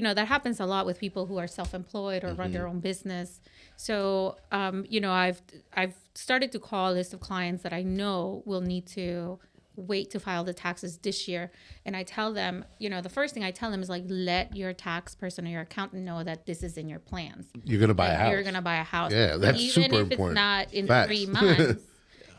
that happens a lot with people who are self-employed or run their own business. So, I've started to call a list of clients that I know will need to wait to file the taxes this year. And I tell them, the first thing I tell them is like, let your tax person or your accountant know that this is in your plans. You're going to buy a house. You're going to buy a house. Yeah, that's even super if important. it's not in Facts. 3 months.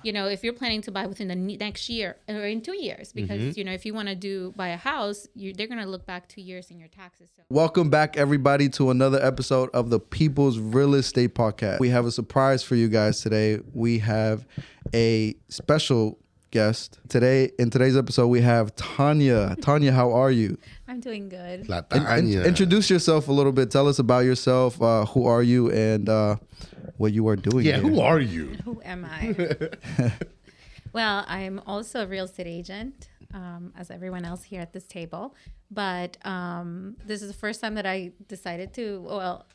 If you're planning to buy within the next year or in 2 years, because, if you want to buy a house, they're going to look back 2 years in your taxes. So. Welcome back, everybody, to another episode of the People's Real Estate Podcast. We have a surprise for you guys today. We have a special guest. In today's episode, we have Tanya. Tanya, how are you? I'm doing good. Introduce yourself a little bit. Tell us about yourself. Who are you and what you are doing Yeah, here. who are you? Who am I? Well, I'm also a real estate agent, as everyone else here at this table. But this is the first time that I decided to, well,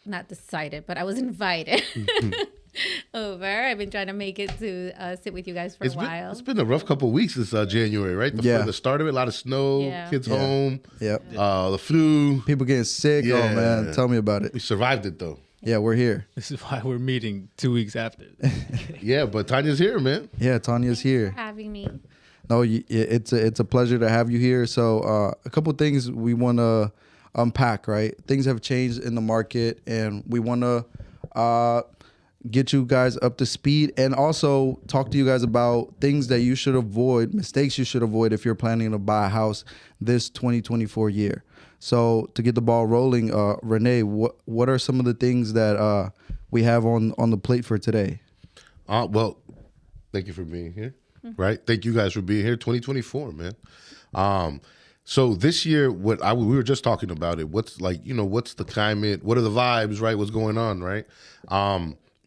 not decided, but I was invited over. I've been trying to make it to sit with you guys for a while. It's been a rough couple of weeks since January, right? The start of it, a lot of snow, kids home, the flu. People getting sick. Yeah. Oh, man. Tell me about it. We survived it, though. Yeah, we're here. This is why we're meeting 2 weeks after. Yeah, but Tanya's here, man. Yeah, Tanya's here. Thanks for having me. No, it's a pleasure to have you here. So a couple things we want to unpack, right? Things have changed in the market, and we want to get you guys up to speed and also talk to you guys about things that you should avoid, mistakes you should avoid if you're planning to buy a house this 2024 year. So to get the ball rolling, Renee, what are some of the things that we have on the plate for today? Well, thank you for being here. Right? Thank you guys for being here. 2024, man. So this year, we were just talking about it. What's the climate? What are the vibes, right? What's going on, right?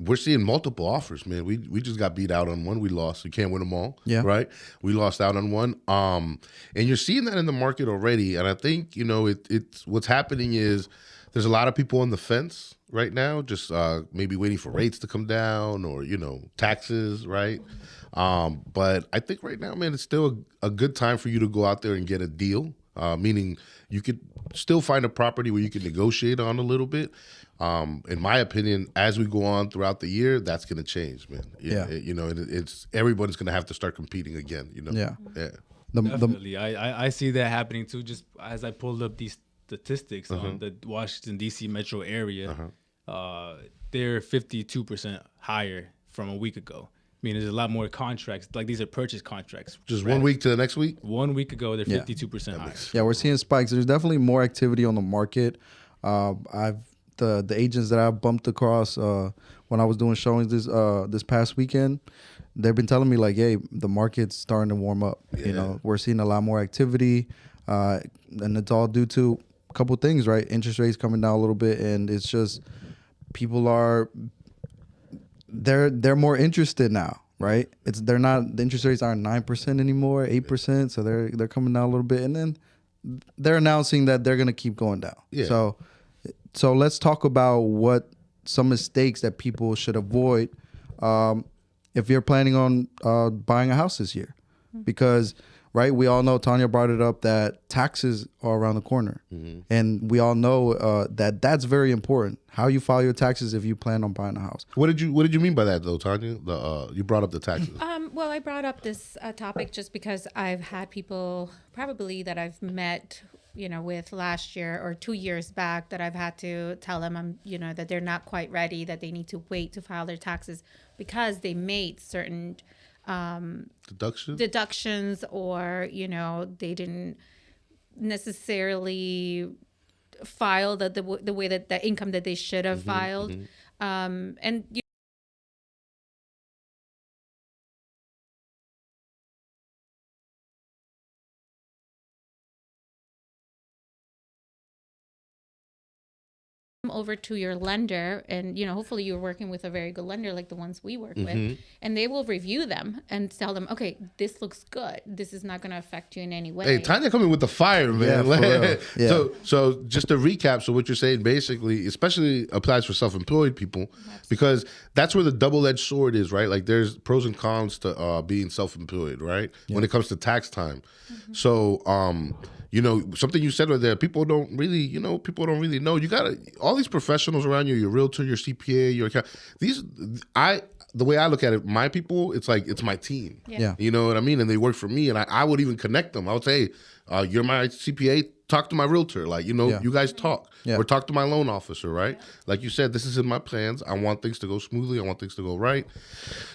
We're seeing multiple offers, man. We just got beat out on one. We lost. We can't win them all, right? We lost out on one. And you're seeing that in the market already. And I think, it's what's happening is there's a lot of people on the fence right now, just maybe waiting for rates to come down or, taxes, right? But I think right now, man, it's still a good time for you to go out there and get a deal, meaning you could still find a property where you can negotiate on a little bit. In my opinion, as we go on throughout the year, that's going to change, man. It's everybody's going to have to start competing again. Yeah. Definitely, I see that happening too. Just as I pulled up these statistics on the Washington D.C. metro area, they're 52% higher from a week ago. I mean, there's a lot more contracts. Like these are purchase contracts. Just 1 week to the next week? 1 week ago, they're 52% higher. Yeah, we're seeing spikes. There's definitely more activity on the market. The agents that I've bumped across when I was doing showings this past weekend, they've been telling me like, hey, the market's starting to warm up. Yeah. We're seeing a lot more activity, and it's all due to a couple things, right? Interest rates coming down a little bit, and it's just people they're more interested now, right? The interest rates aren't 9% anymore, 8%, so they're coming down a little bit, and then they're announcing that they're gonna keep going down. Yeah. So let's talk about what some mistakes that people should avoid if you're planning on buying a house this year. Because, right, we all know, Tanya brought it up, that taxes are around the corner. And we all know that's very important, how you file your taxes if you plan on buying a house. What did you mean by that, though, Tanya? You brought up the taxes. Well, I brought up this topic just because I've had people probably that I've met with last year or 2 years back that I've had to tell them that they're not quite ready, that they need to wait to file their taxes because they made certain deductions or, they didn't necessarily file the way that the income that they should have filed. And over to your lender, and hopefully you're working with a very good lender like the ones we work with, and they will review them and tell them, okay, this looks good, this is not going to affect you in any way. Hey, Tanya coming with the fire, man. So just to recap, so what you're saying basically, especially applies for self-employed people, because that's where the double-edged sword is, right? Like there's pros and cons to being self-employed, right? When it comes to tax time. So You know, something you said right there, people don't really know. You got all these professionals around you, your realtor, your CPA, your account. The way I look at it, my people, it's like, it's my team. Yeah. You know what I mean? And they work for me, and I would even connect them. I would say, you're my CPA, talk to my realtor. Like, you guys talk. Yeah. Or talk to my loan officer, right? Yeah. Like you said, this is in my plans. I want things to go smoothly. I want things to go right.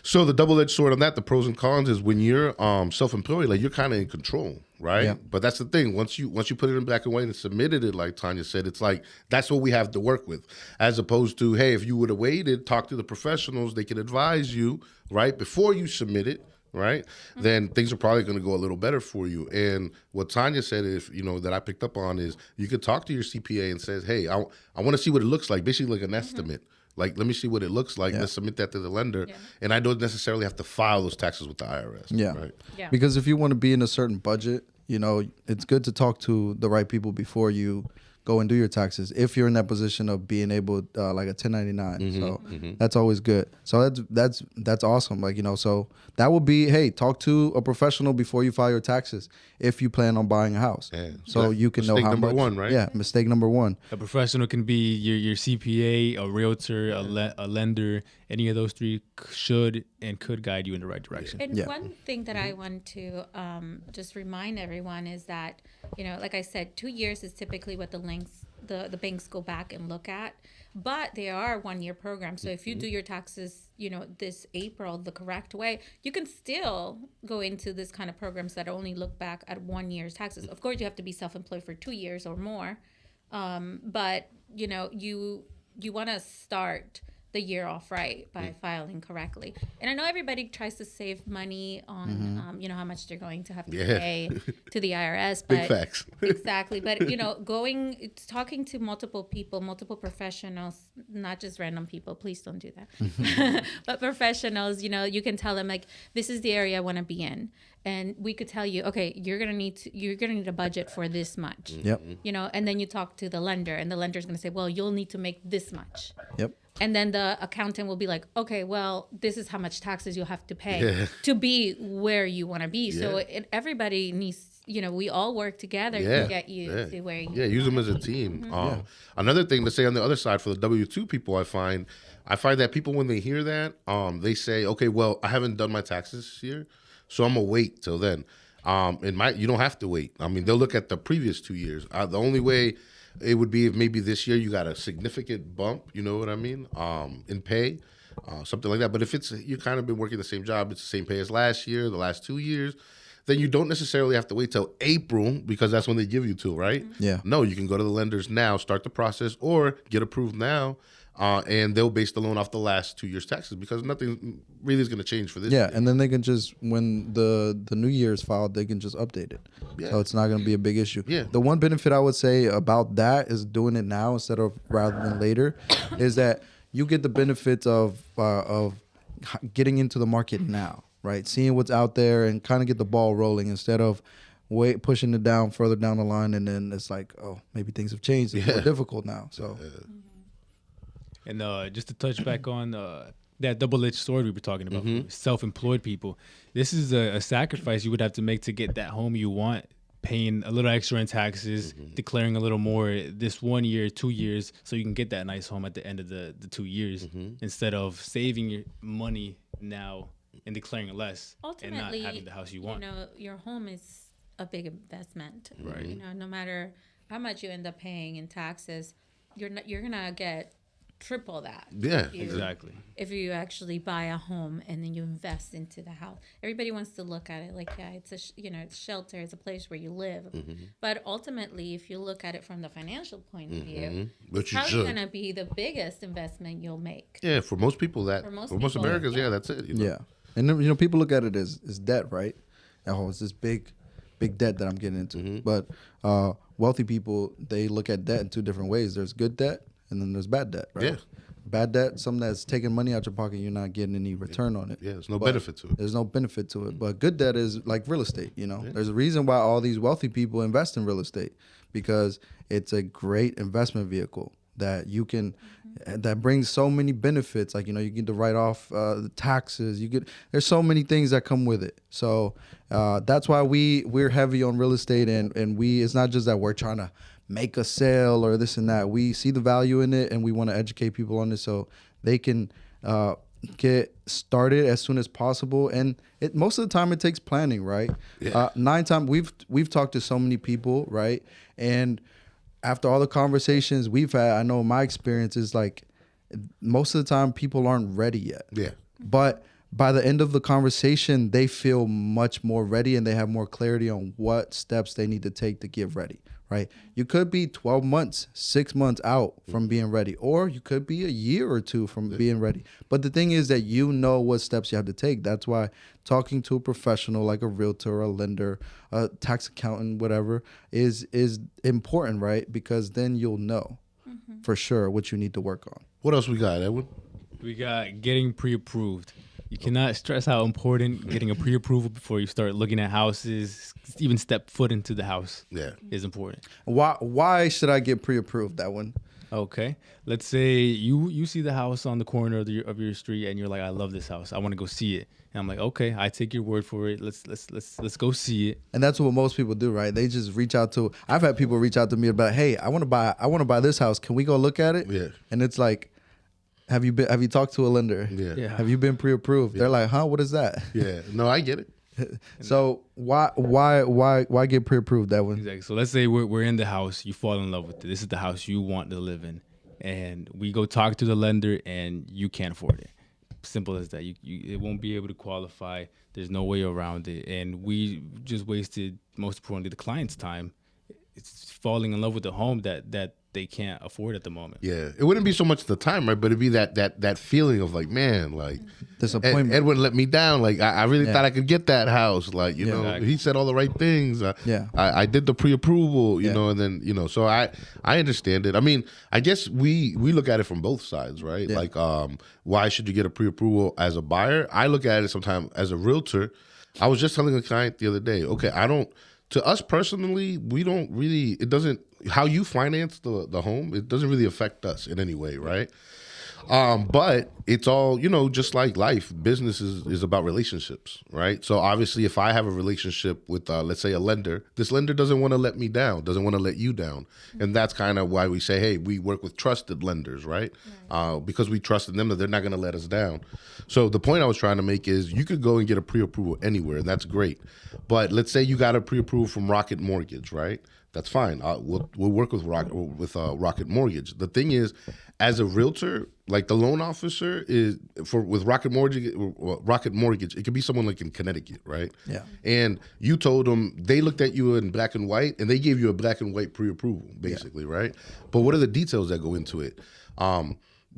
So the double-edged sword on that, the pros and cons, is when you're self-employed, like, you're kind of in control, right? Yeah. But that's the thing. Once you put it in black and white and submitted it, like Tanya said, it's like, that's what we have to work with. As opposed to, hey, if you would have waited, talk to the professionals, they can advise you, right, before you submit it, right? Then things are probably going to go a little better for you. And what Tanya said, that I picked up on, is you could talk to your CPA and says, hey, I want to see what it looks like, basically like an estimate. Like, let me see what it looks like. Let's submit that to the lender. Yeah. And I don't necessarily have to file those taxes with the IRS. Yeah. Right? Yeah. Because if you want to be in a certain budget, it's good to talk to the right people before you go and do your taxes, if you're in that position of being able, like a 1099. So that's always good. So that's awesome. Like, so that would be, hey, talk to a professional before you file your taxes if you plan on buying a house. Yeah. So you can know how much. Mistake number 1, right? Yeah, mistake number 1. A professional can be your CPA, a realtor, a lender. Any of those 3 should and could guide you in the right direction. And one thing that I want to just remind everyone is that, like I said, 2 years is typically what the banks go back and look at, but they are 1-year programs. So if you do your taxes, this April the correct way, you can still go into this kind of programs that only look back at 1 year's taxes. Of course, you have to be self-employed for 2 years or more, but you want to start the year off right by filing correctly. And I know everybody tries to save money on, how much they're going to have to pay to the IRS. But big facts. Exactly. But, talking to multiple people, multiple professionals, not just random people, please don't do that. But professionals, you can tell them, like, this is the area I want to be in. And we could tell you, okay, you're gonna need a budget for this much. Yep. And then you talk to the lender, and the lender's gonna say, well, you'll need to make this much. Yep. And then the accountant will be like, okay, well, this is how much taxes you'll have to pay to be where you want to be. Yeah. So everybody needs, we all work together to get you to where you use them as a team. Another thing to say on the other side for the W-2 people, I find that people, when they hear that, they say, okay, well, I haven't done my taxes this year, so I'm going to wait till then. You don't have to wait. I mean, they'll look at the previous 2 years. The only way it would be if maybe this year you got a significant bump, you know what I mean, in pay, something like that. But if you kind of been working the same job, it's the same pay as last year, the last 2 years, then you don't necessarily have to wait till April, because that's when they give you to, right? Yeah. No, you can go to the lenders now, start the process, or get approved now. And they'll base the loan off the last 2 years' taxes, because nothing really is going to change for this year. And then they can just, when the new year is filed, they can just update it. Yeah. So it's not going to be a big issue. Yeah. The one benefit I would say about that is doing it now instead of rather than later is that you get the benefits of getting into the market now, right? Seeing what's out there and kind of get the ball rolling instead of pushing it down further down the line, and then it's like, oh, maybe things have changed. It's more difficult now. So. And just to touch back on that double-edged sword we were talking about, self-employed people, this is a sacrifice you would have to make to get that home you want, paying a little extra in taxes, declaring a little more this 1 year, 2 years, so you can get that nice home at the end of the 2 years, instead of saving your money now and declaring less. Ultimately, and not having the house you want. Your home is a big investment. Right. No matter how much you end up paying in taxes, you're gonna get triple that. Yeah, exactly. If you actually buy a home and then you invest into the house, everybody wants to look at it like, it's it's shelter, it's a place where you live. But ultimately, if you look at it from the financial point of view, it's probably going to be the biggest investment you'll make. Yeah, for most people, for most Americans, that's it. Yeah, and then, people look at it as debt, right? Oh, it's this big debt that I'm getting into. But wealthy people, they look at debt in 2 different ways. There's good debt, and then there's bad debt, right? Yeah. Bad debt, something that's taking money out your pocket, you're not getting any return on it. Yeah, there's no benefit to it. There's no benefit to it. But good debt is like real estate, There's a reason why all these wealthy people invest in real estate, because it's a great investment vehicle. that you can that brings so many benefits. Like, you get to write off the taxes. There's so many things that come with it. So that's why we're heavy on real estate, and it's not just that we're trying to make a sale or this and that. We see the value in it, and we want to educate people on it so they can get started as soon as possible. And most of the time it takes planning, right? Yeah. 9 times we've talked to so many people, right? And after all the conversations we've had, I know my experience is like most of the time people aren't ready yet. Yeah. But by the end of the conversation, they feel much more ready and they have more clarity on what steps they need to take to get ready, right? You could be 12 months, 6 months out from being ready, or you could be a year or two from being ready. But the thing is that you know what steps you have to take. That's why talking to a professional like a realtor, a lender, a tax accountant, whatever, is important, right? Because then you'll know for sure what you need to work on. What else we got, Edwin? We got getting pre-approved. You cannot stress how important getting a pre-approval before you start looking at houses, even step foot into the house, is important. Why should I get pre-approved, that one? Okay. Let's say you see the house on the corner of your street and you're like, I love this house. I want to go see it. And I'm like, okay, I take your word for it. Let's go see it. And that's what most people do, right? They just reach out to. I've had people reach out to me about, hey, I want to buy this house. Can we go look at it? Yeah. And it's like, have you talked to a lender? Yeah. Have you been pre-approved? Yeah. They're like, huh? What is that? Yeah. No, I get it. So why get pre-approved, that one? Exactly. So let's say we're in the house, you fall in love with it. This is the house you want to live in, and we go talk to the lender, and you can't afford it. Simple as that. It won't be able to qualify. There's no way around it, and we just wasted, most importantly, the client's time. It's falling in love with the home that they can't afford at the moment. Yeah, it wouldn't be so much the time, right? But it'd be that feeling of like, man, like disappointment. Edwin let me down. Like I really thought I could get that house. Like you know, exactly. He said all the right things. I did the pre-approval. You know, and then so I understand it. I mean, I guess we look at it from both sides, right? Yeah. Like, why should you get a pre-approval as a buyer? I look at it sometimes as a realtor. I was just telling a client the other day. Okay, to us personally, we don't really, it doesn't, how you finance the home, it doesn't really affect us in any way, right? But it's all, just like life, business is about relationships, right? So obviously if I have a relationship with, let's say a lender, this lender doesn't want to let me down, doesn't want to let you down. And that's kind of why we say, hey, we work with trusted lenders, right? Because we trust in them that they're not going to let us down. So the point I was trying to make is you could go and get a pre-approval anywhere, and that's great. But let's say you got a pre-approval from Rocket Mortgage, right? That's fine. We'll work with Rocket Mortgage. The thing is, as a realtor, like the loan officer with Rocket Mortgage, it could be someone like in Connecticut, right? Yeah. And you told them, they looked at you in black and white, and they gave you a black and white pre-approval, basically, right? But what are the details that go into it?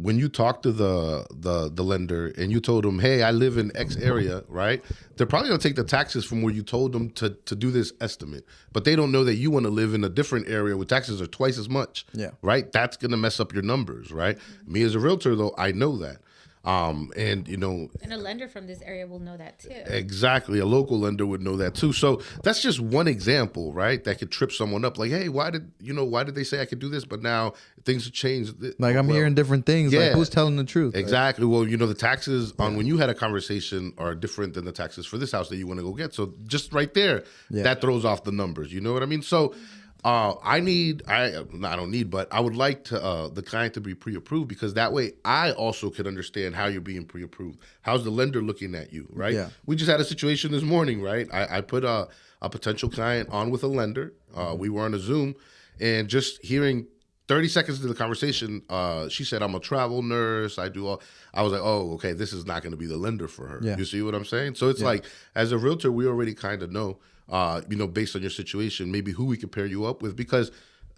When you talk to the lender and you told them, hey, I live in X area, right? They're probably going to take the taxes from where you told them to do this estimate. But they don't know that you want to live in a different area where taxes are twice as much, right? That's going to mess up your numbers, right? Me as a realtor, though, I know that. And a lender from this area will know that too. Exactly. A local lender would know that too. So that's just one example, right? That could trip someone up. Like, hey, why did they say I could do this? But now things have changed. Like I'm hearing different things. Yeah. Like who's telling the truth? Exactly. Right? Well, the taxes on when you had a conversation are different than the taxes for this house that you want to go get. So just right there, that throws off the numbers. You know what I mean? So I don't need, but I would like to the client to be pre-approved, because that way I also could understand how you're being pre-approved. How's the lender looking at you, right? Yeah. We just had a situation this morning, right? I put a potential client on with a lender. We were on a Zoom, and just hearing 30 seconds into the conversation, she said, I'm a travel nurse. I was like, oh, okay, this is not going to be the lender for her. Yeah. You see what I'm saying? So it's like, as a realtor, we already kind of know, based on your situation, maybe who we can pair you up with, because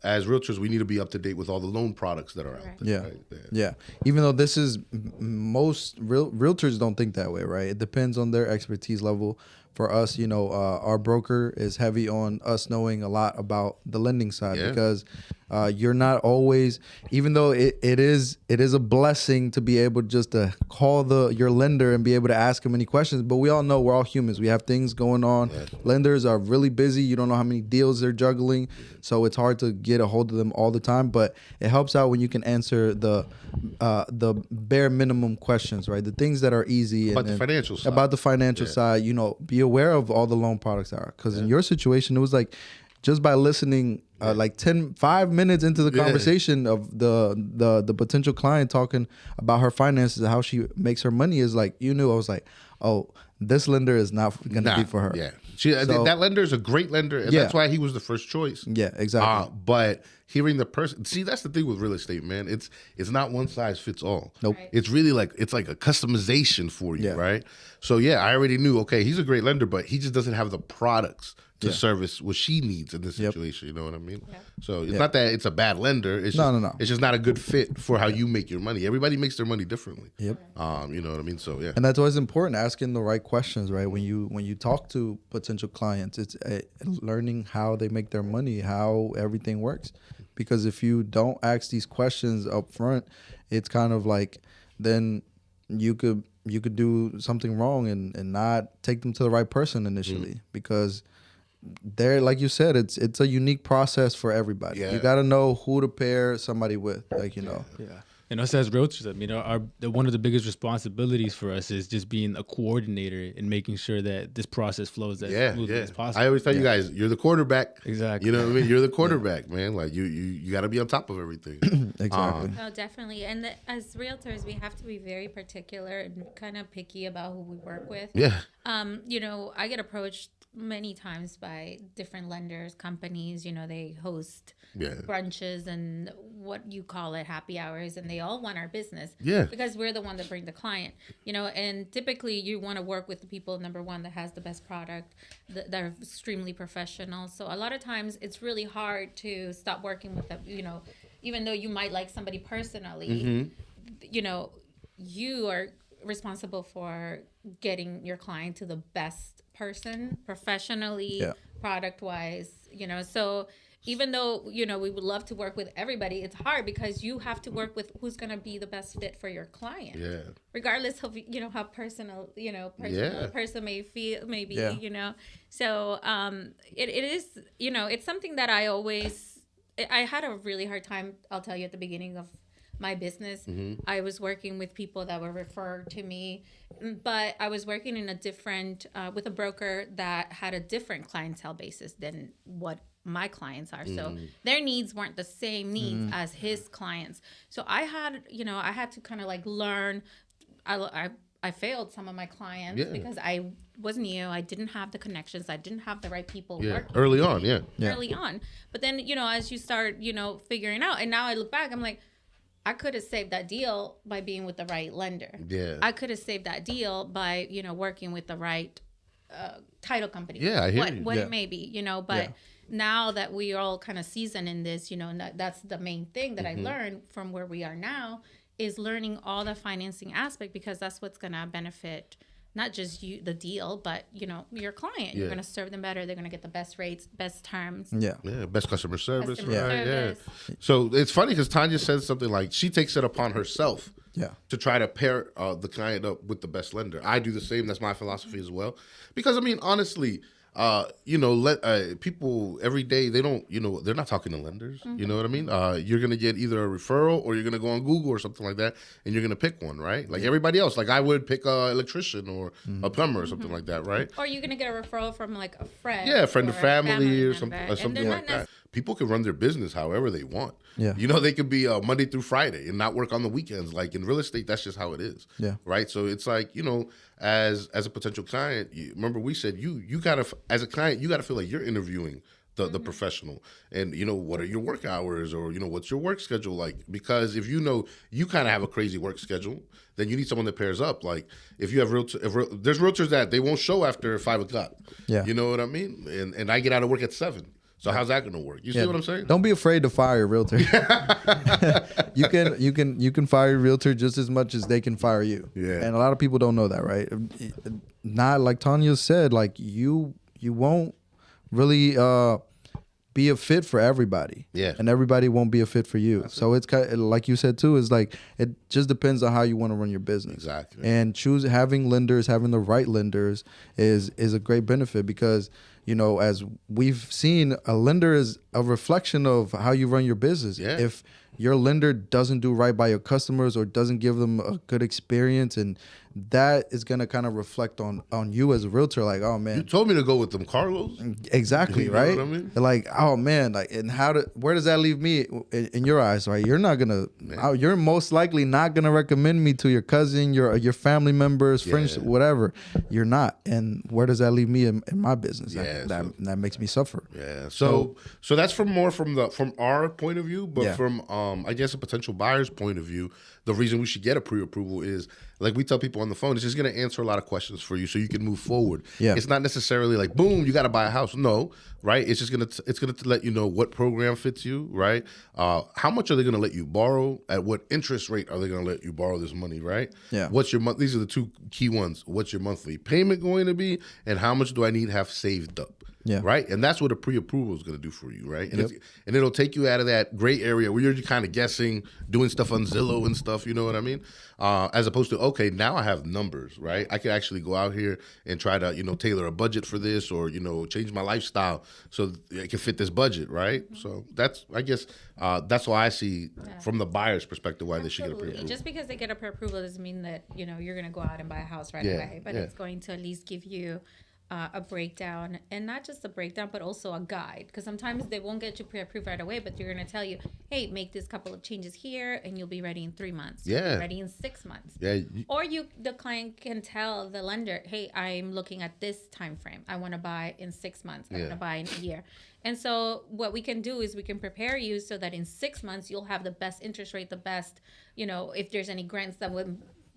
as realtors, we need to be up to date with all the loan products that are out there. Yeah. Right? Yeah. Even though this is, most realtors don't think that way, right? It depends on their expertise level. For us, our broker is heavy on us knowing a lot about the lending side, because You're not always, even though it is a blessing to be able just to call your lender and be able to ask him any questions. But we all know we're all humans. We have things going on. Yeah. Lenders are really busy. You don't know how many deals they're juggling, so it's hard to get a hold of them all the time. But it helps out when you can answer the bare minimum questions, right? The things that are easy about the financial side. About the financial side, be aware of all the loan products are. Because in your situation, it was like, just by listening, like 5 minutes into the conversation of the potential client talking about her finances and how she makes her money, is like, I was like, oh, this lender is not going to be for her. Yeah, that lender is a great lender, and that's why he was the first choice. Yeah, exactly. But hearing the person, see, that's the thing with real estate, man. It's not one size fits all. Nope. Right. It's really like a customization for you, right? So I already knew, okay, he's a great lender, but he just doesn't have the products to service what she needs in this situation. You know what I mean? Yeah. So it's not that it's a bad lender. It's just, no. It's just not a good fit for how you make your money. Everybody makes their money differently. Yep. You know what I mean? So and that's always important, asking the right questions, right? When you talk to potential clients, it's learning how they make their money, how everything works. Because if you don't ask these questions up front, it's kind of like then you could do something wrong and not take them to the right person initially, because they're, like you said, it's a unique process for everybody. You got to know who to pair somebody with, Yeah. And us as realtors, I mean, one of the biggest responsibilities for us is just being a coordinator and making sure that this process flows as smoothly as possible. I always tell you guys, you're the quarterback. Exactly. You know what I mean? You're the quarterback, man. Like you got to be on top of everything. Exactly. Oh, definitely. And as realtors, we have to be very particular and kind of picky about who we work with. Yeah. I get approached many times by different lenders, companies. They host brunches and what you call it, happy hours, and they all want our business. Yeah. Because we're the one that bring the client. And typically you want to work with the people, number one, that has the best product, that are extremely professional. So a lot of times it's really hard to stop working with them. Even though you might like somebody personally, you are responsible for getting your client to the best person professionally, product wise, so even though, we would love to work with everybody, it's hard because you have to work with who's going to be the best fit for your client. Yeah. Regardless of, how personal, a person may feel, maybe, So it is, it's something that I had a really hard time, I'll tell you, at the beginning of my business. I was working with people that were referred to me, but I was working in a different, with a broker that had a different clientele basis than what my clients are. So their needs weren't the same needs as his clients. So I had to kind of like learn. I failed some of my clients because I was new. I didn't have the connections. I didn't have the right people working early on. Early on. But then, as you start, figuring out, and now I look back, I'm like, I could have saved that deal by being with the right lender. Yeah. I could have saved that deal by, working with the right title company. Yeah, I hear you. What it may be, but now that we are all kind of seasoned in this, that's the main thing that I learned from where we are now, is learning all the financing aspect, because that's what's going to benefit not just you, the deal, but your client. You're going to serve them better. They're going to get the best rates, best terms. Best customer service. So it's funny because Tanya says something like she takes it upon herself to try to pair the client up with the best lender. I do the same. That's my philosophy as well. Because honestly, people every day, they don't, they're not talking to lenders. You know what I mean? You're going to get either a referral or you're going to go on Google or something like that, and you're going to pick one, right? Like everybody else. Like I would pick an electrician or a plumber or something like that, right? Or you're going to get a referral from like a friend. Yeah, a friend or family or something like that. People can run their business however they want. Yeah. They could be Monday through Friday and not work on the weekends. Like in real estate, that's just how it is. Yeah. Right. So it's like, as a potential client, remember we said you gotta, as a client, you gotta feel like you're interviewing the professional, and what are your work hours, or what's your work schedule like? Because if you kind of have a crazy work schedule, then you need someone that pairs up. Like if you have there's realtors that they won't show after 5 o'clock. Yeah. You know what I mean? And I get out of work at 7. So how's that going to work? You see what I'm saying? Don't be afraid to fire your realtor. You can fire your realtor just as much as they can fire you. Yeah. And a lot of people don't know that, right? Not like Tanya said, like you won't really be a fit for everybody. Yeah. And everybody won't be a fit for you. So it's kind of, like you said too, is like it just depends on how you want to run your business. Exactly. And having the right lenders is a great benefit because, you know, as we've seen, a lender is a reflection of how you run your business. Yeah. If your lender doesn't do right by your customers or doesn't give them a good experience, and that is going to kind of reflect on you as a realtor. Like, oh man, You told me to go with them Carlos. exactly, You know right? what I mean? Like, oh man, like, and where does that leave me in your eyes, right? You're not gonna, you're most likely not gonna recommend me to your cousin, your family members, friends, whatever. You're not, and where does that leave me in my business? Yeah, that makes me suffer. Yeah. So that's from our point of view, but Yeah. from I guess a potential buyer's point of view, the reason we should get a pre-approval is, like we tell people on the phone, it's just going to answer a lot of questions for you so you can move forward. Yeah. It's not necessarily like, boom, you got to buy a house. No, right? It's just it's going to let you know what program fits you, right? How much are they going to let you borrow? At what interest rate are they going to let you borrow this money, right? Yeah. What's your month? These are the two key ones. What's your monthly payment going to be, and how much do I need to have saved up? Yeah. Right. And that's what a pre-approval is going to do for you. Right. And, and it'll take you out of that gray area where you're kind of guessing, doing stuff on Zillow and stuff. You know what I mean? As opposed to, okay, now I have numbers. Right. I could actually go out here and try to, tailor a budget for this, or, change my lifestyle so it can fit this budget. Right. So that's, I guess, that's why I see from the buyer's perspective why they should get a pre-approval. Just because they get a pre-approval doesn't mean that, you're going to go out and buy a house right away. But it's going to at least give you a breakdown, and not just a breakdown, but also a guide. Because sometimes they won't get you pre-approved right away, but they're going to tell you, hey, make this couple of changes here, and you'll be ready in 3 months. Yeah. You'll be ready in 6 months. Yeah. Or the client can tell the lender, hey, I'm looking at this time frame. I want to buy in 6 months. I want to buy in a year. And so what we can do is we can prepare you so that in 6 months you'll have the best interest rate, the best, if there's any grants that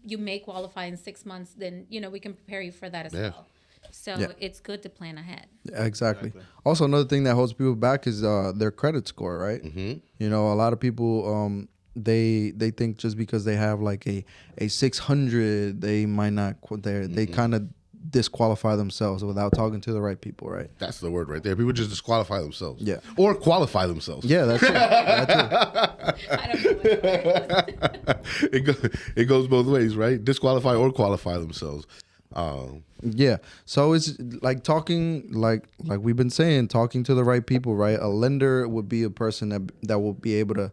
you may qualify in 6 months, then, we can prepare you for that as well. So it's good to plan ahead. Exactly. Also, another thing that holds people back is their credit score, right? Mm-hmm. A lot of people, they think just because they have like a 600, they might not, they kind of disqualify themselves without talking to the right people, right? That's the word right there. People just disqualify themselves. Yeah. Or qualify themselves. Yeah, that's it. I don't know what It goes both ways, right? Disqualify or qualify themselves. Yeah. So it's like talking, like we've been saying, talking to the right people, right? A lender would be a person that will be able to.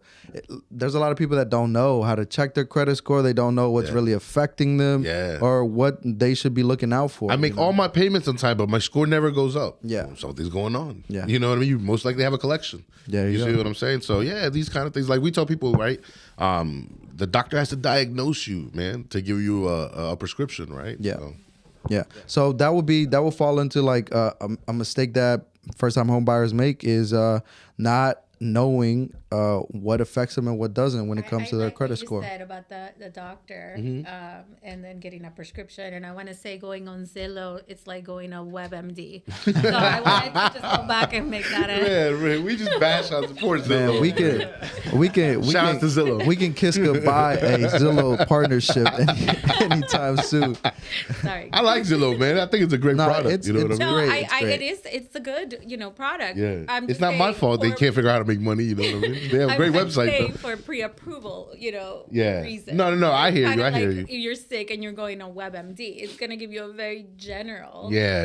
There's a lot of people that don't know how to check their credit score. They don't know what's really affecting them, or what they should be looking out for. I make all my payments on time, but my score never goes up. Yeah. Well, something's going on. Yeah. You know what I mean? You most likely have a collection. Yeah. You see what I'm saying? So these kind of things, like we tell people, right? The doctor has to diagnose you, man, to give you a prescription, right? Yeah. So. Yeah. So that will fall into like a mistake that first time home buyers make is not knowing what affects them and what doesn't when it comes to their credit score. I said about the doctor and then getting a prescription, and I want to say going on Zillow, it's like going on WebMD. So I wanted to just go back and make that Man, we just bash on support Zillow. Man, we can Shout out to Zillow. We can kiss goodbye a Zillow partnership anytime soon. Sorry. I like Zillow, man. I think it's a great product. You know what I mean? No, great. It's great. It's a good, product. Yeah. I'm It's just not my saying fault they can't figure out how to make money. You know what I mean? They have a great website. Saying though. for pre-approval, Yeah. reason. No. I hear you. Kinda I hear like you. You're sick and you're going on WebMD. It's gonna give you a very general. Yeah.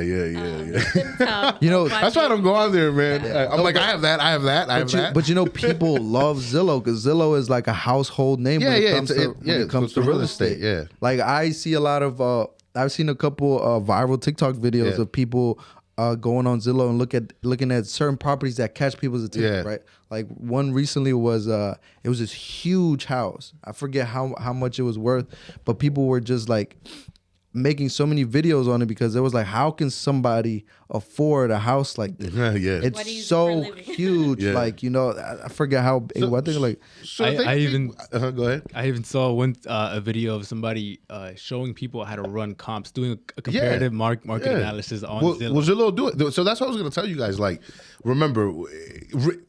Symptom. That's why I don't go on there, man. I'm like, I have that. I have that. But people love Zillow because Zillow is like a household name when it comes to real estate. Yeah. Like I see a lot of I've seen a couple viral TikTok videos of people going on Zillow and looking at certain properties that catch people's attention, right? Like one recently was it was this huge house. I forget how much it was worth, but people were just like making so many videos on it because it was like, how can somebody afford a house like this? It's so huge. Like, I forget how big. I think like go ahead. I even saw a video of somebody showing people how to run comps, doing a comparative market analysis on Zillow. Zillow do it. So that's what I was going to tell you guys. Like, remember,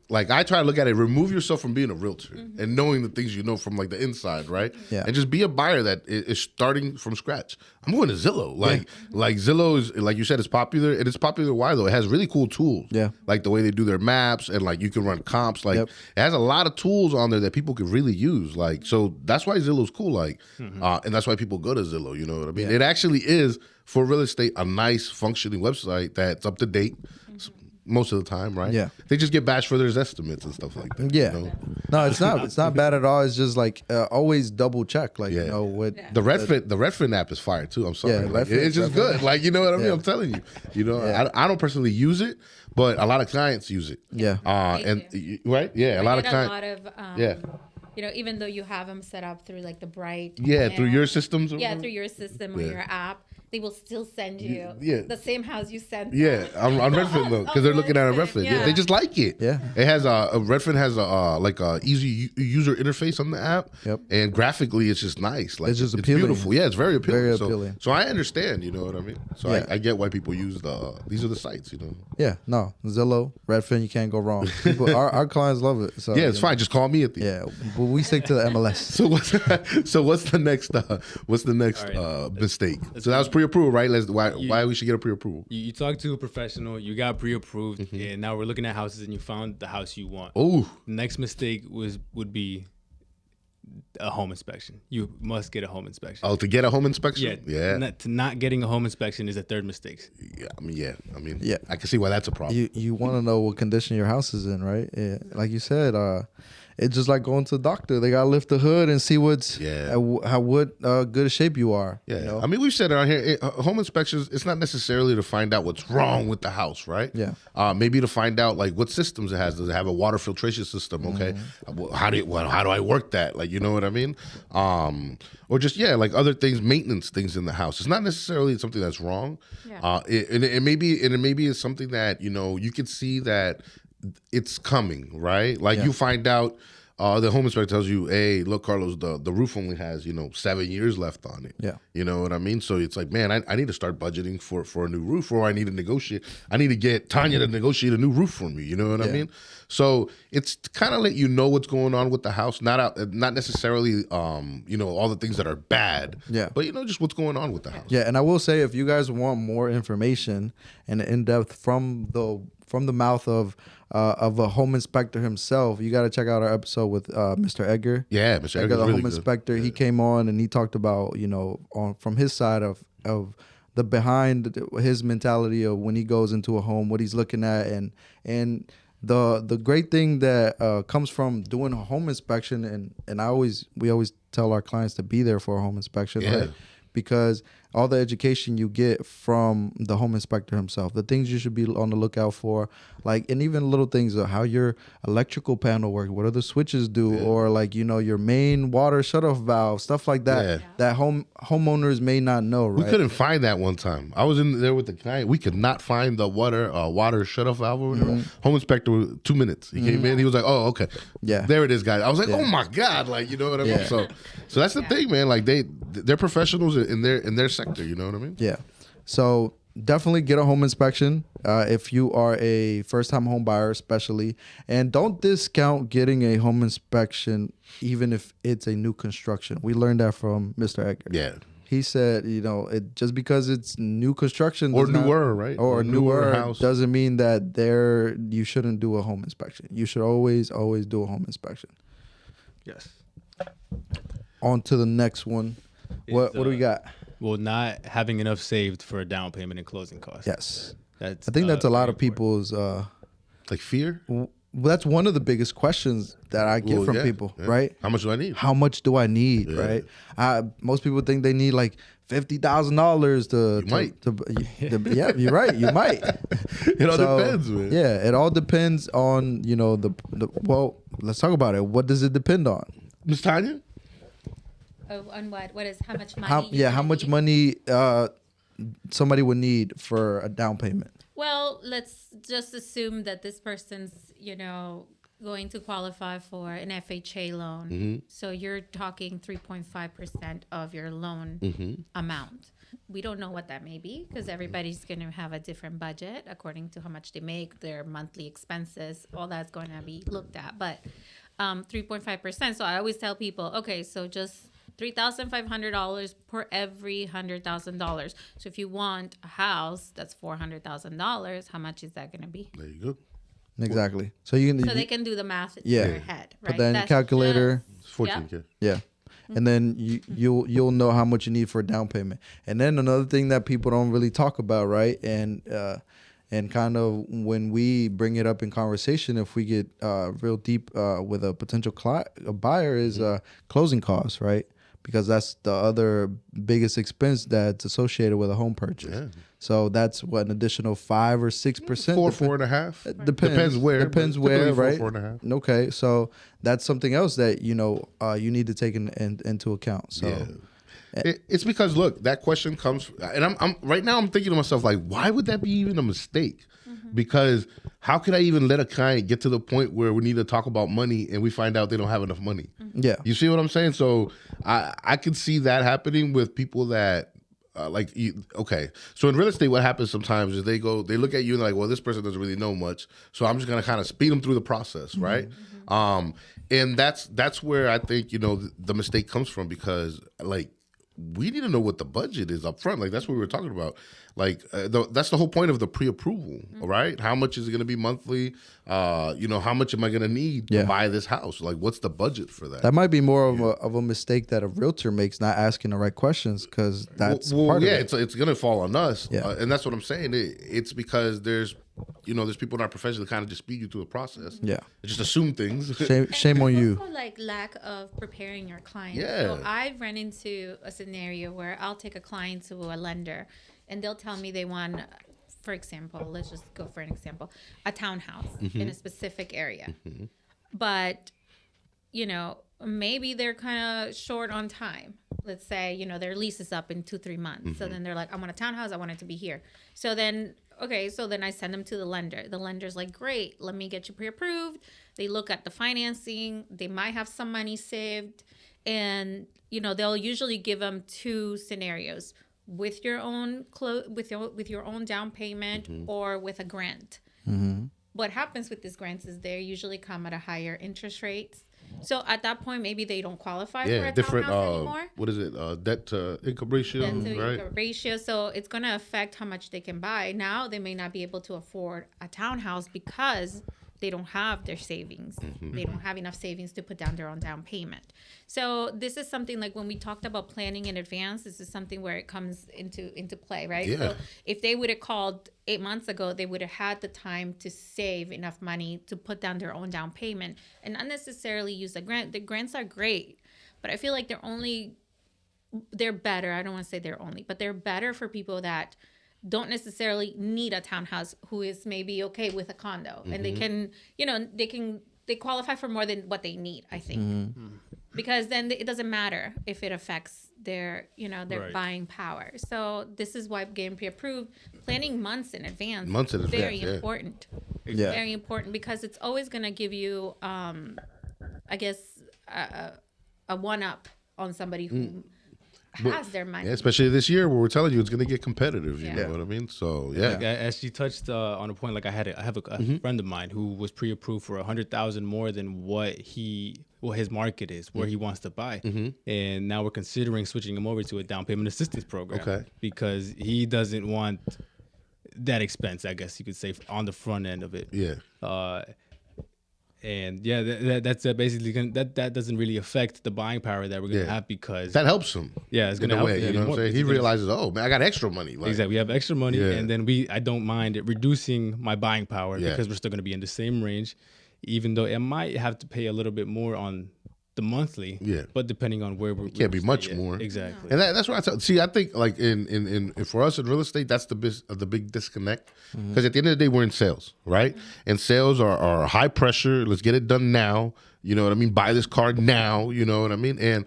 like I try to look at it, remove yourself from being a realtor and knowing the things you know from like the inside, right? Yeah. And just be a buyer that is starting from scratch. I'm going to Zillow. Like Zillow is, like you said, it's popular. And it's popular why though? It has really cool tools. Yeah. Like the way they do their maps and like you can run comps. Like Yep. it has a lot of tools on there that people could really use. Like, so that's why Zillow's cool. Like, and that's why people go to Zillow. You know what I mean? Yeah. It actually is for real estate a nice functioning website that's up to date. Most of the time, right? Yeah. They just get bashed for their estimates and stuff like that. Yeah. You know? No, it's not. It's not bad at all. It's just like always double check. Like, Yeah. you know, what The Redfin app is fire too. I'm sorry. Yeah, Like, Redfin- it's just good. Like, you know what I mean? Yeah. I'm telling you. You know, Yeah. I don't personally use it, but a lot of clients use it. Yeah. Right? Yeah. A lot of clients. Yeah. You know, even though you have them set up through like the Bright. Yeah, through your systems. or Yeah, whatever? through your system or Yeah. your app, they will still send you Yeah. the same house you sent. Yeah, them. on Redfin though, because they're looking at a Redfin. Yeah. Yeah. They just like it. Yeah. It has Redfin has a easy user interface on the app. Yep. And graphically, it's just nice. Like It's just appealing. beautiful. Yeah, it's very appealing. Very So- appealing. So, I understand. You know what I mean? So Yeah. I get why people use these are the sites. You know. Yeah. No, Zillow, Redfin, you can't go wrong. People, our clients love it. So Yeah, it's fine. Just call me at the. Yeah, but we stick to the MLS. What's the next All right. mistake? So that was pre-approval, right? Why we should get a pre-approval? You talked to a professional, you got pre-approved, Mm-hmm. and now we're looking at houses, and you found the house you want. Oh, The next mistake would be a home inspection. You must get a home inspection. to get a home inspection? Yeah. Not getting a home inspection is a third mistake. Yeah, I mean, Yeah. I can see why that's a problem. You want to know what condition your house is in, right? Yeah. Like you said, it's just like going to the doctor. They gotta lift the hood and see what's what good shape you are. Yeah, you know? I mean, we've said it on here. Home inspections, it's not necessarily to find out what's wrong with the house, right? Yeah. Maybe to find out like what systems it has. Does it have a water filtration system? Okay. How do I work that? Like, you know what I mean? Or just like other things, maintenance things in the house. It's not necessarily something that's wrong. Yeah. It may be it's something that you can see that it's coming, right? Like you find out. The home inspector tells you, "Hey, look, Carlos, the roof only has 7 years left on it." Yeah. You know what I mean? So it's like, man, I need to start budgeting for a new roof, or I need to negotiate. I need to get Tanya to negotiate a new roof for me. You know what I mean? So it's kind of let you know what's going on with the house, not necessarily all the things that are bad. Yeah. But just what's going on with the house. Yeah, and I will say, if you guys want more information and in depth from the mouth of a home inspector himself, you got to check out our episode with Mr. Edgar. Yeah, Mr. Edgar's the really home good. inspector. He came on and he talked about from his side of the behind his mentality of when he goes into a home, what he's looking at, and the great thing that comes from doing a home inspection, and we always tell our clients to be there for a home inspection, right? Because all the education you get from the home inspector himself, the things you should be on the lookout for, and even little things of how your electrical panel works, what other switches do, or your main water shutoff valve, stuff like that, that homeowners may not know, right? We couldn't find that one time. I was in there with the client. We could not find the water shutoff valve or whatever. Home inspector, 2 minutes. He came in. He was like, "Oh, okay, Yeah. there it is, guys." I was like, "Oh my god!" You know what I mean? So that's the thing, man. Like they're professionals in their sector. You know what I mean? Yeah. So definitely get a home inspection if you are a first-time home buyer, especially, and don't discount getting a home inspection even if it's a new construction. We learned that from Mr. Edgar. Yeah. He said, it just because it's new construction Or does not- newer, right? or Or newer newer house. doesn't mean that you shouldn't do a home inspection. You should always do a home inspection. Yes. On to the next one. What do we got? Well, not having enough saved for a down payment and closing costs. Yes. I think that's a lot very of people's Like fear. Well, that's one of the biggest questions that I get from people, right? How much do I need? How much do I need, right? Most people think they need like $50,000 to. You might. Yeah, you're right. You might. It all depends, man. Yeah, it all depends on well. Let's talk about it. What does it depend on? Miss Tanya? Oh, on what? What is how much money? How much money somebody would need for a down payment? Well, let's just assume that this person's, going to qualify for an FHA loan. So you're talking 3.5% of your loan amount. We don't know what that may be because everybody's going to have a different budget according to how much they make, their monthly expenses, all that's going to be looked at. But 3.5%. So I always tell people, okay, so just $3,500 per every $100,000. So if you want a house that's $400,000, how much is that going to be? There you go. Exactly. So you can. So they can do the math in Yeah. their head, right? Put that in your That's calculator. It's 14K. Yeah. And then you'll know how much you need for a down payment. And then another thing that people don't really talk about, right? And kind of when we bring it up in conversation, if we get real deep with a potential buyer, is closing costs, right? Because that's the other biggest expense that's associated with a home purchase. Yeah. So that's what, an additional 5 or 6%. 4.5. Depends where. Depends where, right? 4.5. Okay, so that's something else that you need to take into account. So. Yeah. It's because look, that question comes, and I'm right now I'm thinking to myself, like, why would that be even a mistake? Because how could I even let a client get to the point where we need to talk about money and we find out they don't have enough money? Yeah, you see what I'm saying? So I could see that happening with people that okay. So in real estate, what happens sometimes is they look at you and they're like, well, this person doesn't really know much, so I'm just gonna kind of speed them through the process, right? And that's where I think the mistake comes from, because like, we need to know what the budget is up front. Like, that's what we were talking about. Like, that's the whole point of the pre-approval, right? How much is it going to be monthly? How much am I going to need to buy this house? Like, what's the budget for that? That might be more of a mistake that a realtor makes, not asking the right questions, because that's part of it. It's going to fall on us. Yeah. And that's what I'm saying. It's because there's people in our profession that kind of just speed you through the process. Yeah. They just assume things. Shame on you. Also, like, lack of preparing your client. Yeah. So I've run into a scenario where I'll take a client to a lender and they'll tell me they want, for example, let's just go for an example, a townhouse in a specific area. But, maybe they're kind of short on time. Let's say, their lease is up in 2-3 months. So then they're like, I want a townhouse. I want it to be here. So then I send them to the lender. The lender's like, great, let me get you pre-approved. They look at the financing. They might have some money saved. And, they'll usually give them 2 scenarios: with your own with your own down payment or with a grant. What happens with these grants is they usually come at a higher interest rates. So at that point, maybe they don't qualify for a different townhouse anymore. What is it? Debt to income ratio, right? Income ratio. So it's going to affect how much they can buy. Now they may not be able to afford a townhouse because they don't have their savings. They don't have enough savings to put down their own down payment. So this is something like when we talked about planning in advance, this is something where it comes into play, right? Yeah. So if they would have called 8 months ago, they would have had the time to save enough money to put down their own down payment and not necessarily use a grant. The grants are great, but I feel like they're better. I don't want to say they're only, but they're better for people that don't necessarily need a townhouse, who is maybe okay with a condo, and they can, they qualify for more than what they need, I think, because then it doesn't matter if it affects their buying power. So this is why getting pre-approved, planning months in advance, very important. Yeah. Very important, because it's always going to give you, I guess, a one-up on somebody who has their money. Yeah, especially this year where we're telling you it's going to get competitive. You know what I mean? So, yeah. Like, as she touched on a point, like I have a friend of mine who was pre-approved for $100,000 more than what his market is, where he wants to buy. And now we're considering switching him over to a down payment assistance program because he doesn't want that expense, I guess you could say, on the front end of it. Yeah. And that's basically that doesn't really affect the buying power that we're gonna have, because that helps him. Yeah, it's gonna help. You know what I'm saying? He realizes, oh man, I got extra money. Like, exactly, we have extra money, and then I don't mind it reducing my buying power because we're still gonna be in the same range, even though it might have to pay a little bit more on the monthly. Yeah, but depending on where we're, can't be much more. Exactly, and that's what I see. I think like in for us in real estate, that's the big disconnect, because at the end of the day, we're in sales, right? And sales are high pressure. Let's get it done now. You know what I mean? Buy this car now. You know what I mean? And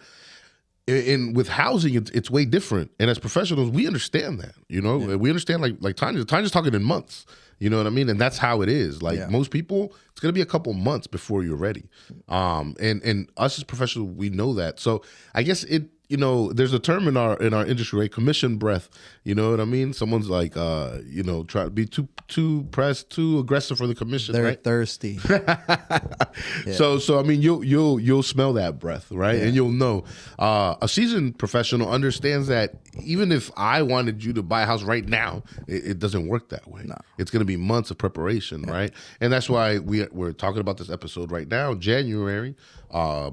with housing, it's way different. And as professionals, we understand that. You know, we understand like Tanya's talking in months. You know what I mean? And that's how it is. Like most people, it's going to be a couple months before you're ready. And us as professionals, we know that. So I guess there's a term in our industry, right? Commission breath. You know what I mean? Someone's like, try to be too pressed, too aggressive for the commission. They're right? thirsty. Yeah. So I mean, you'll smell that breath, right? Yeah. And you'll know. A seasoned professional understands that even if I wanted you to buy a house right now, it doesn't work that way. No. It's going to be months of preparation, right? And that's why we're talking about this episode right now, January.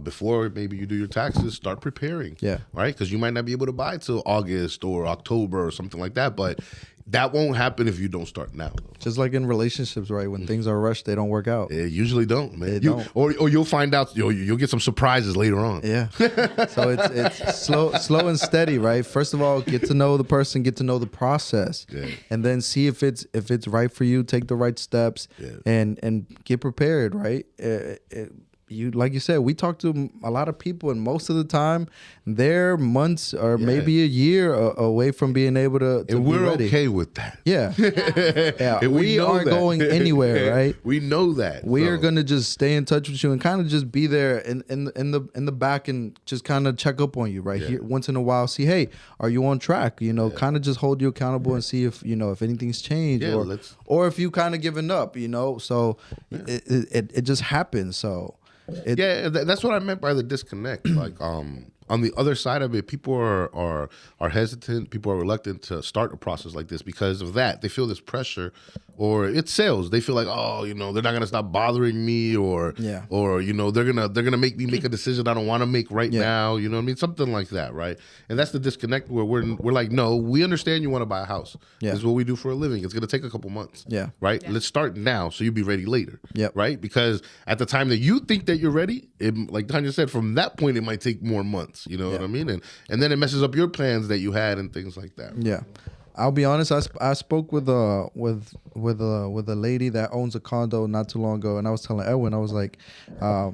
Before maybe you do your taxes, start preparing. Yeah. Right? Because you might not be able to buy till August or October or something like that. But that won't happen if you don't start now. Though. Just like in relationships, right? When things are rushed, they don't work out. They usually don't, man. Or you'll find out, you'll get some surprises later on. Yeah. So it's slow and steady, right? First of all, get to know the person, get to know the process, and then see if it's right for you. Take the right steps, and get prepared, right? Like you said, we talk to a lot of people, and most of the time, they're months or maybe a year away from being able to and we're be ready. Okay with that. Yeah, yeah. We aren't going anywhere, right? We know that. We are gonna just stay in touch with you and kind of just be there in the back and just kind of check up on you, right? Here once in a while, see, hey, are you on track? Kind of just hold you accountable and see if if anything's changed or if you kind of given up, So it just happens. So. That's what I meant by the disconnect. Like, on the other side of it, people are hesitant. People are reluctant to start a process like this because of that. They feel this pressure, or it's sales. They feel like, they're not gonna stop bothering me, or they're gonna make me make a decision I don't want to make right now. You know what I mean? Something like that, right? And that's the disconnect where we're like, no, we understand you want to buy a house. Yeah. This is what we do for a living. It's gonna take a couple months. Yeah. Right. Yeah. Let's start now, so you'll be ready later. Yeah. Right. Because at the time that you think that you're ready, like Tanya said, from that point it might take more months. You know what I mean? And then it messes up your plans that you had and things like that. Yeah. I'll be honest. I spoke with a lady that owns a condo not too long ago, and I was telling Edwin, I was like, a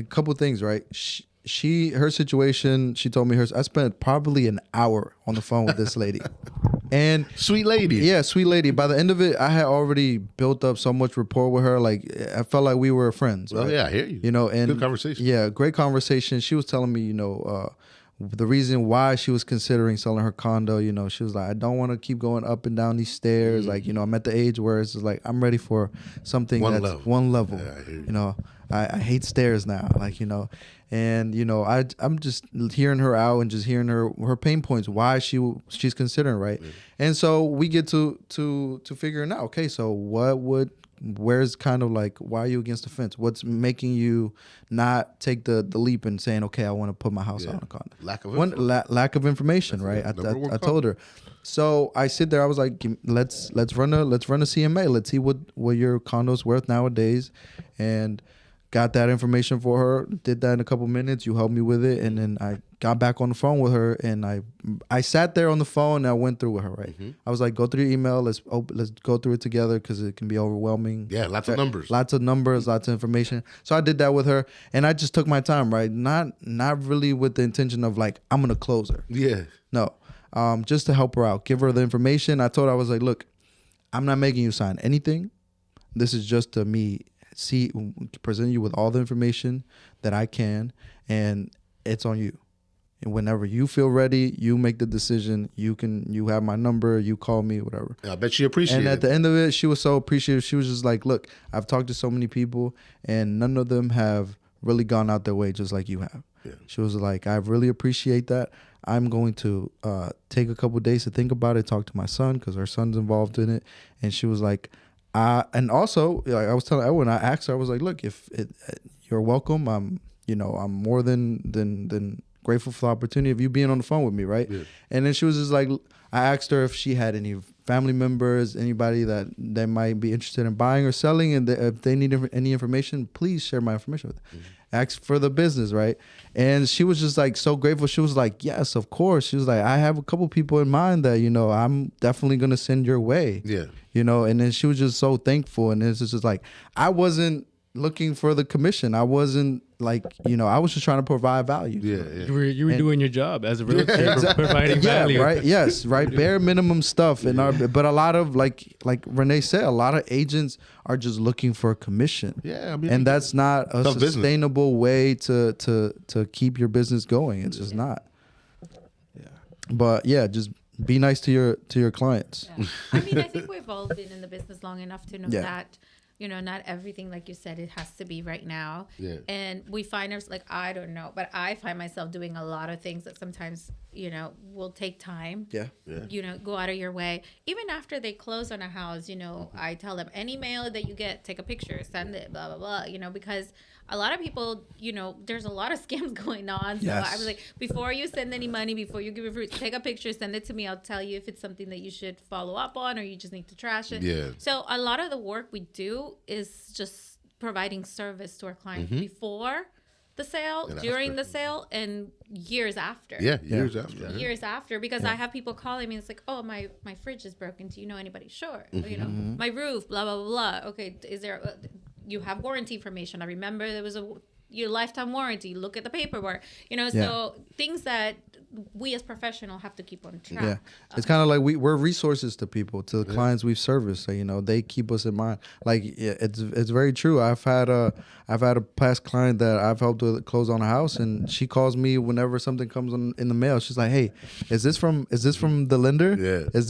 couple things, right? Her situation. She told me hers. I spent probably an hour on the phone with this lady, and sweet lady. Yeah, sweet lady. By the end of it, I had already built up so much rapport with her. Like I felt like we were friends. Well, right? Yeah, I hear you. And good conversation. Yeah, great conversation. She was telling me, the reason why she was considering selling her condo, she was like, I don't want to keep going up and down these stairs. Like, I'm at the age where it's just like, I'm ready for something one level. Yeah, I hear you. I hate stairs now, and I'm just hearing her out and just hearing her pain points, why she's considering, right? Mm-hmm. And so we get to figuring out, okay, so where's kind of like, why are you against the fence? What's making you not take the leap and saying, okay, I want to put my house on a condo? Lack of information, right? I told her. So I sit there. I was like, let's run a CMA. Let's see what your condo's worth nowadays, and got that information for her. Did that in a couple minutes. You helped me with it, and then I got back on the phone with her, and I sat there on the phone and I went through with her. Right, mm-hmm. I was like, go through your email. Let's go through it together because it can be overwhelming. Yeah, lots of numbers, lots of information. So I did that with her, and I just took my time. Right, not really with the intention of like I'm gonna close her. Yeah, no, just to help her out, give her the information. I told her, I was like, look, I'm not making you sign anything. This is just to me. Present you with all the information that I can, and it's on you. And whenever you feel ready, you make the decision. You have my number. You call me, whatever. I bet she appreciated it. And at the end of it, she was so appreciative. She was just like, look, I've talked to so many people, and none of them have really gone out their way just like you have. Yeah. She was like, I really appreciate that. I'm going to take a couple of days to think about it, talk to my son because her son's involved in it. And she was like, and also, like I was telling everyone, I asked her, I was like, look, you're welcome. I'm more than grateful for the opportunity of you being on the phone with me, right? Yeah. And then she was just like, I asked her if she had any family members, anybody that they might be interested in buying or selling, and if they need any information, please share my information with them. Mm-hmm. Ask for the business, right? And she was just like so grateful. She was like, yes, of course. She was like, I have a couple people in mind that, I'm definitely going to send your way. Yeah. And then she was just so thankful. And it's just like, I wasn't looking for the commission. I wasn't like, I was just trying to provide value. Yeah. You were doing your job as a realtor, providing Yeah, value. right. Yes, right. Bare minimum stuff, but a lot of like Renee said, a lot of agents are just looking for a commission. Yeah, I mean, and that's not a tough business. sustainable way to keep your business going. It's just not. Yeah. But yeah, just be nice to your clients. Yeah. I mean, I think we've all been in the business long enough to know Yeah. that, not everything, like you said, it has to be right now. Yeah. And we find ourselves, like, I don't know, but I find myself doing a lot of things that sometimes, will take time. Yeah. Go out of your way. Even after they close on a house, I tell them, any mail that you get, take a picture, send it, blah, blah, blah, because a lot of people, there's a lot of scams going on. So Yes. I was like, before you send any money, before you give it free, take a picture, send it to me. I'll tell you if it's something that you should follow up on or you just need to trash it. Yeah. So a lot of the work we do is just providing service to our clients before the sale, during the sale, and years after. Yeah, years after. Yeah. Years after, because I have people calling me. It's like, oh, my fridge is broken. Do you know anybody? Sure. My roof, blah, blah, blah, blah. Okay, is there... you have warranty information. I remember there was your lifetime warranty. Look at the paperwork. So things that we as professionals have to keep on track. Yeah, it's kind of like we're resources to people, to the clients we've serviced. So they keep us in mind. Like it's very true. I've had a past client that I've helped with close on a house, and she calls me whenever something comes in the mail. She's like, "Hey, is this from the lender? Yeah. Is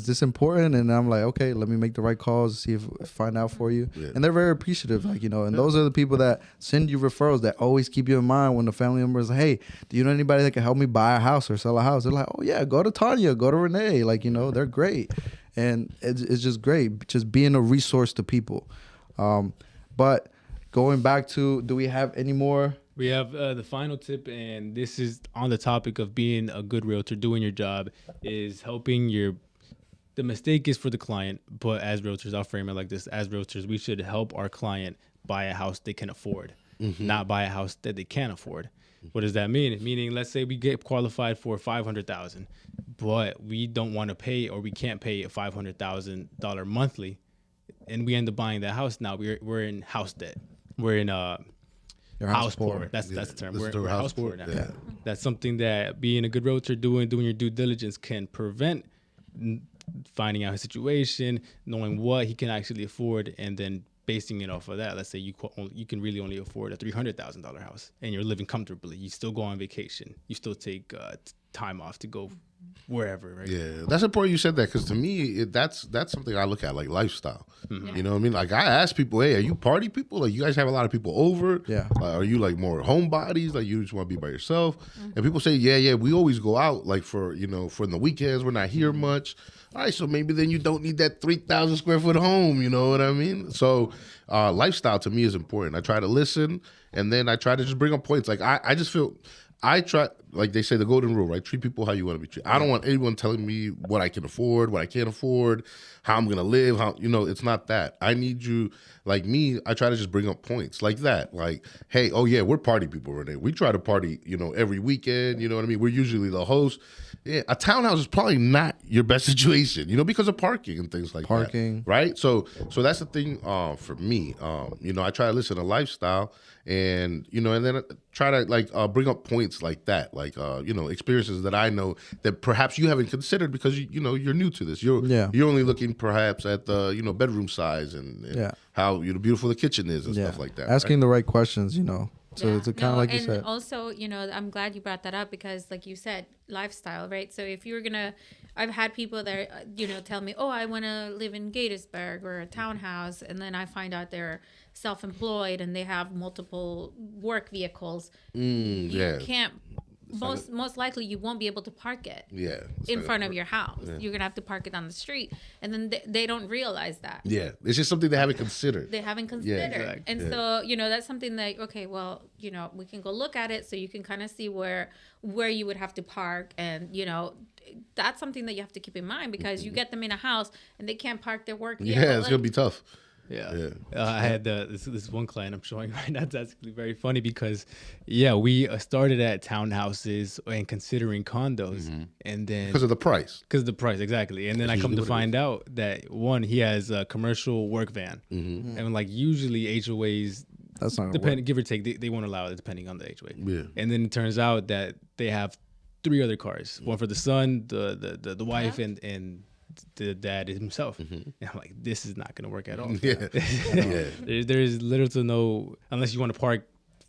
this important?" And I'm like, "Okay, let me make the right calls, see if find out for you." Yeah. And they're very appreciative, and those are the people that send you referrals, that always keep you in mind when the family member is like, "Hey, do you know anybody that can help me buy a house or sell a house?" They're like, "Oh yeah, go to Tanya, go to Renee." They're great, and it's just great, just being a resource to people. But going back to, do we have any more? We have the final tip, and this is on the topic of being a good realtor, doing your job, is helping the mistake is for the client, but as realtors, I'll frame it like this. As realtors, we should help our client buy a house they can afford, not buy a house that they can't afford. What does that mean? Meaning, let's say we get qualified for $500,000, but we don't want to pay, or we can't pay a $500,000 monthly, and we end up buying that house. Now we're in house debt. We're in house poor. That's the term. We're house poor now. Yeah. That's something that being a good realtor, doing your due diligence, can prevent. Finding out his situation, knowing what he can actually afford, and then basing it off of that. Let's say you can really only afford a $300,000 house, and you're living comfortably. You still go on vacation. You still take time off to go wherever. Right? Yeah, that's important you said that, because to me, that's something I look at, like lifestyle. You know what I mean? Like, I ask people, hey, are you party people? Like, you guys have a lot of people over? Yeah. Are you like more homebodies? Like, you just want to be by yourself? And people say, yeah, we always go out, like for the weekends. We're not here much. All right, so maybe then you don't need that 3,000 square foot home. You know what I mean? So lifestyle to me is important. I try to listen, and then I try to just bring up points. Like, I just feel, I try, like they say, the golden rule, right? Treat people how you want to be treated. I don't want anyone telling me what I can afford, what I can't afford, how I'm going to live, it's not that. I need you, like me, I try to just bring up points like that. Like, hey, oh yeah, we're party people, Renee. We try to party, every weekend, you know what I mean? We're usually the host. Yeah, a townhouse is probably not your best situation, because of parking and things like that. Right? So that's the thing for me. I try to listen to lifestyle, and and then try to bring up points like that, like experiences that I know that perhaps you haven't considered, because you're new to this. You're only looking perhaps at the bedroom size and how beautiful the kitchen is and stuff like that. Asking the right questions, So it's kind of like you said. And also, I'm glad you brought that up, because like you said, lifestyle, right? So if you're I've had people that, tell me, oh, I want to live in Gaithersburg or a townhouse. And then I find out they're self-employed and they have multiple work vehicles. You can't, most likely you won't be able to park it in front of your house. You're going to have to park it on the street. And then they don't realize that. Yeah. It's just something they haven't considered. Yeah, exactly. And so, that's something that, okay, well, we can go look at it so you can kind of see where you would have to park. And, that's something that you have to keep in mind, because you get them in a house and they can't park their work vehicle. Yeah, it's going to be tough. Yeah. I had this one client I'm showing right now. That's actually very funny because, we started at townhouses and considering condos, and then Because of the price. Because of the price, exactly. And then I come to find out that one, he has a commercial work van, and like usually HOAs, That's not depending, give or take, they won't allow it depending on the HOA. Yeah. And then it turns out that they have 3 other cars, one for the son, the wife, and the dad himself. And I'm like, this is not going to work at all. There's little to no, unless you want to park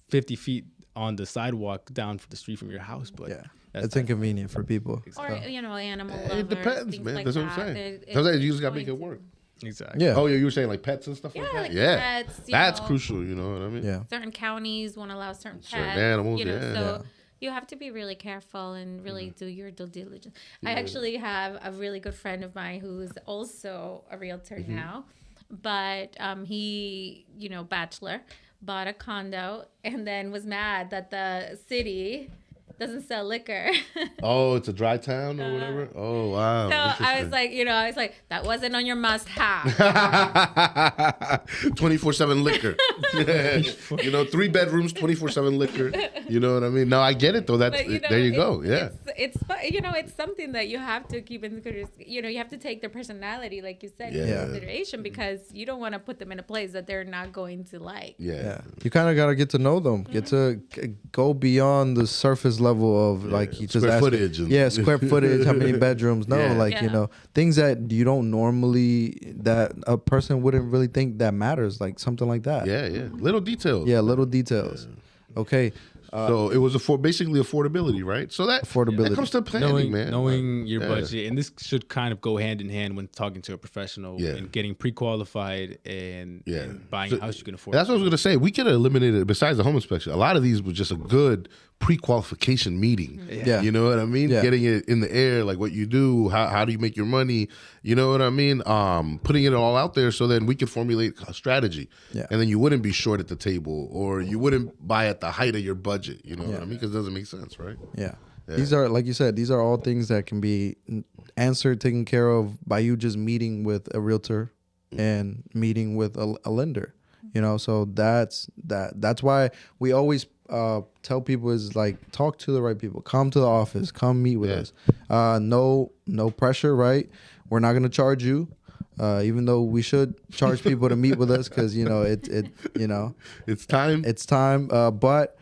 50 feet on the sidewalk down the street from your house. But it's inconvenient for people. Or, animal lovers. It depends, man. Like That's what I'm saying. Sometimes you just got to make it work. Exactly. Yeah. Oh, yeah, you were saying like pets and stuff like that? Like Yeah. pets, That's crucial, you know what I mean? Yeah. Certain counties won't allow certain pets. Certain animals, So you have to be really careful and really do your due diligence. I actually have a really good friend of mine who's also a realtor now, but he, bachelor, bought a condo and then was mad that the city doesn't sell liquor. Oh, it's a dry town or whatever? Oh, wow. So I was like, that wasn't on your must have. 24/7 liquor. 3 bedrooms, 24/7 liquor. You know what I mean? No, I get it though. That's there you go. Yeah. It's something that you have to keep in consideration. You have to take their personality, like you said, into consideration, because you don't want to put them in a place that they're not going to like. Yeah. You kind of got to get to know them. Get to go beyond the surface level of like you just Square asked, footage and- square footage, how many bedrooms, things that you don't normally, that a person wouldn't really think that matters, like something like that. Yeah. Little details. Little details. Okay. So it was basically affordability, right? So that Affordability. that comes to planning, knowing your budget, and this should kind of go hand in hand when talking to a professional and getting pre-qualified and buying a house you can afford. That's what I was gonna say. We could have eliminated, besides the home inspection, a lot of these was just a good pre-qualification meeting. You know what I mean? Getting it in the air, like what you do, how do you make your money? You know what I mean? Putting it all out there so then we could formulate a strategy. And then you wouldn't be short at the table, or you wouldn't buy at the height of your budget. You know what I mean? Because it doesn't make sense, right? Yeah. These are, like you said, these are all things that can be answered, taken care of by you just meeting with a realtor and meeting with a lender. So that's why we always tell people is like, talk to the right people, come to the office, come meet with us. No pressure, right? We're not going to charge you. Even though we should charge people to meet with us, because it's time. But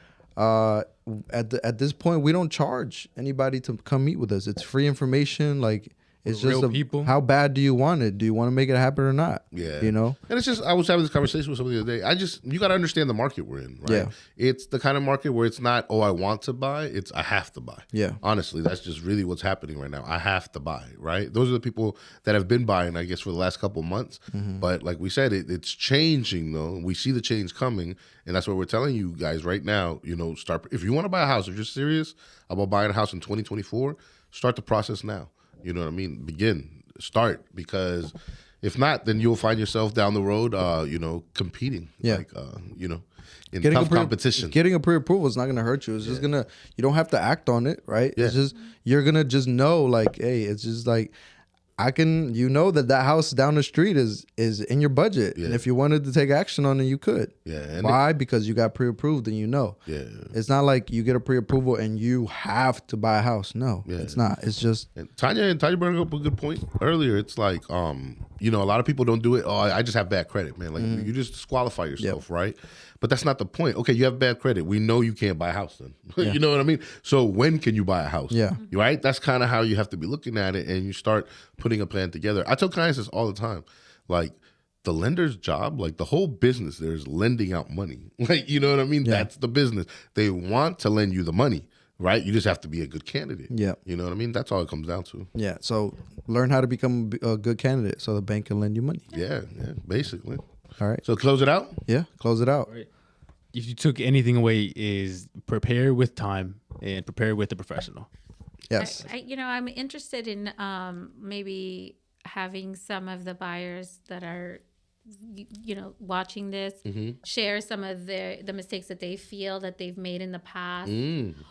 at this point, we don't charge anybody to come meet with us. It's free information. Like, it's Real just people. How bad do you want it? Do you want to make it happen or not? Yeah. And it's just, I was having this conversation with somebody the other day. You got to understand the market we're in, right? Yeah. It's the kind of market where it's not, I want to buy. It's, I have to buy. Yeah. Honestly, that's just really what's happening right now. I have to buy, right? Those are the people that have been buying, I guess, for the last couple of months. But like we said, it's changing though. We see the change coming. And that's what we're telling you guys right now, start, if you want to buy a house, if you're serious about buying a house in 2024, start the process now. You know what I mean? Start, because if not, then you'll find yourself down the road, competing, in tough competition. Getting a pre-approval is not going to hurt you. It's just you don't have to act on it, right? Yeah. It's just, you're going to just know, like, hey, it's just like, that house down the street is in your budget. And if you wanted to take action on it, you could. Yeah. Why? Because you got pre-approved and Yeah. It's not like you get a pre-approval and you have to buy a house. No, it's not. It's just. And Tanya brought up a good point earlier. It's like, a lot of people don't do it. Oh, I just have bad credit, man. Like you just disqualify yourself, right? But that's not the point. Okay, you have bad credit. We know you can't buy a house then. You know what I mean? So when can you buy a house? Yeah. Right? That's kind of how you have to be looking at it, and you start putting a plan together. I tell clients this all the time. Like, the lender's job, like the whole business there is lending out money. Like, you know what I mean? Yeah. That's the business. They want to lend you the money, right? You just have to be a good candidate. Yeah. You know what I mean? That's all it comes down to. Yeah. So learn how to become a good candidate so the bank can lend you money. Yeah, basically. All right. So close it out? Yeah. Close it out. Right. If you took anything away, is prepare with time and prepare with a professional. Yes. I'm interested in maybe having some of the buyers that are, watching this, share some of the mistakes that they feel that they've made in the past.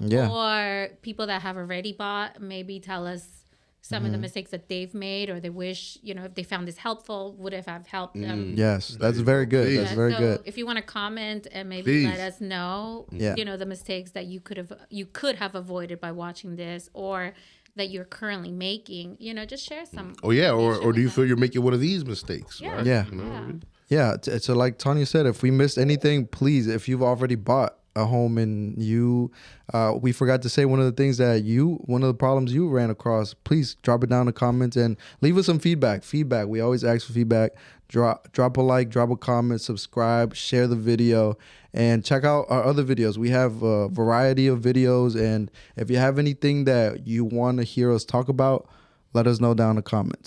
Yeah. Or people that have already bought, maybe tell us some of the mistakes that they've made, or they wish, if they found this helpful, would it have helped them. Yes, that's very good. That's very so good. if you want to comment and maybe Please. let us know, Yeah. the mistakes that you could have avoided by watching this, or that you're currently making, just share some. Oh yeah, or information do you with feel us. you're making one of these mistakes? Yeah. Right? Yeah. You know what I mean? Yeah. So like Tanya said, if we missed anything, please, if you've already bought a home and we forgot to say one of the problems you ran across, please drop it down in the comments and leave us some feedback. We always ask for feedback. Drop a like, drop a comment, subscribe, share the video, and check out our other videos. We have a variety of videos, and if you have anything that you want to hear us talk about, let us know down in the comments.